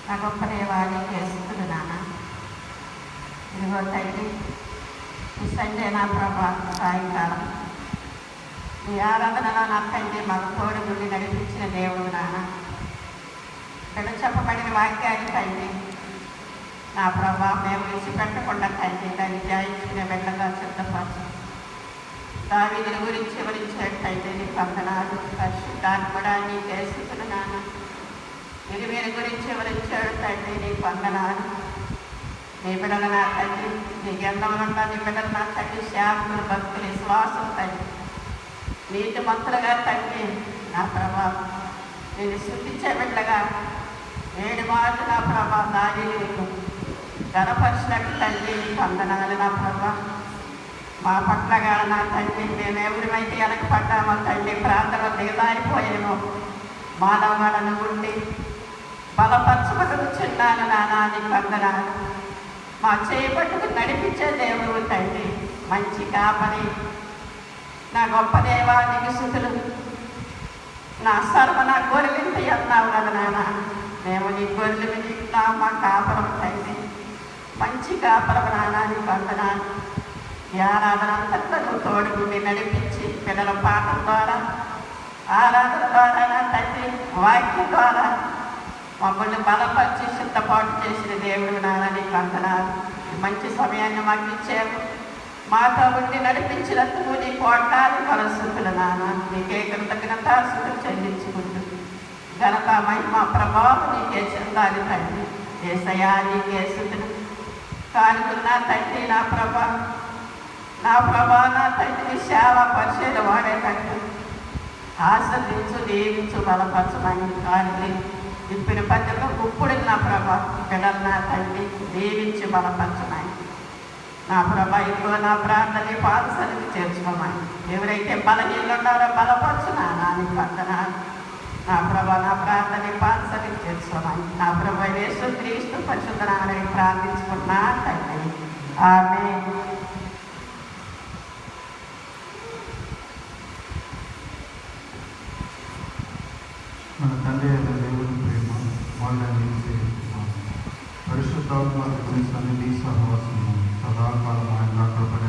నా గొప్ప దేవాన్ని చేస్తుంది నాన్న. ఇదిగో తండ్రి, ఈ సంజయ్ నా ప్రభా సాయంకాలం ఈ ఆరాధనలో నా తండ్రి మాకు తోడు నుండి నడిపించిన దేవుడు నాన్న. ఇక్కడ చెప్పబడిన వాక్యాన్ని తండ్రి నా ప్రభా మేము విడిచిపెట్టకుండా తండ్రి దాన్ని ధ్యానించుకునే వెళ్ళగా సిద్ధపరచు. దావీదుని గురించి వివరించాడు తండ్రి, నీ వందనాలు. దాన్ని కూడా నీ చేస్తున్న నాన్న. మీరు గురించి వివరించాడు తండ్రి, నీ వందనాలు. నీ బిడ్డలు నా తండ్రి, నీ గంధములున్న నీ బిడ్డలు నా తండ్రి, శాంతులు భక్తులు విశ్వాసం తండ్రి, నీతి మంతులుగా తండ్రి నా ప్రభావం నేను శుద్ధించే బిడ్డగా 7 మార్లు నా ప్రభా దావీదుకు గణపరిచినట్టు తండ్రి నీ వందనాలు నా ప్రభా. మా పట్లగా నా తండ్రి మేమెవరిమైతే వెనకపడ్డామో తండ్రి, ప్రాంతంలో దిగదారిపోయామో మానవాళ్ళను ఉండి బలపరచబడుచున్నాను నానా నీ వందనాలు. మా చేపట్టుకు నడిపించే దేవుడు తండ్రి, మంచి కాపరి నా గొప్ప దేవానికి స్తుతులు. నా సర్వ నా గొర్రెలింత అన్నావు కదా నాన్న. మేము నీ గొర్రెలు వింటున్నాం, మా కాపరం తండ్రి, మంచి కాపరం నాన్న నీ వందనాలు. ఈ ఆరాధన అంతట్లో నువ్వు తోడుగుండి నడిపించి పిల్లల పాటల ద్వారా ఆరాధన ద్వారా నా తండ్రి వాక్యం ద్వారా మమ్మల్ని బలపరిచి సిద్ధపాటు చేసిన దేవుడు నాన్న నీ వందనాలు. మంచి సమయాన్ని మాకు ఇచ్చావు, మాతో ఉండి నడిపించినందుకు నీ కోటాది పరిస్థితులు నాన్న. నీకే కృతజ్ఞతాస్తుతులు చెల్లించుకుంటూ ఘనత మహిమ ప్రభావం నీకే చెందాలి తండ్రి. యేసయ్యా నీకే స్తుతులు. కానుకున్న తండ్రి నా ప్రభా నా తండ్రి సేవ పరిచయం వాడేటట్టు ఆశ్రదించు, దీవించు, బలపరచమని కాని ఇప్పిన పద్ధతిలో ఇప్పుడు నా ప్రభా బిడ్డలు నా తండ్రి దీవించి బలపరచమని నా ప్రభా. ఇదిగో నా ప్రార్థన పాదసరికి చేర్చుకోమని ఎవరైతే బలహీనలు ఉన్నారో బలపరచు నాన్న నీ వందనాలు. నా ప్రభా నా ప్రార్థన పాదసరికి చేర్చుకోమని నా ప్రభా యేసుక్రీస్తు పరిశుద్ధ నామమున ప్రార్థించుకున్నా తండ్రి, ఆమేన్. మన తండ్రి అయిన దేవుని ప్రేమ, వాళ్ళని పరిశుద్ధాత్మ సన్నిధి సహవాసము సదాకాలం ఆయన అక్కడ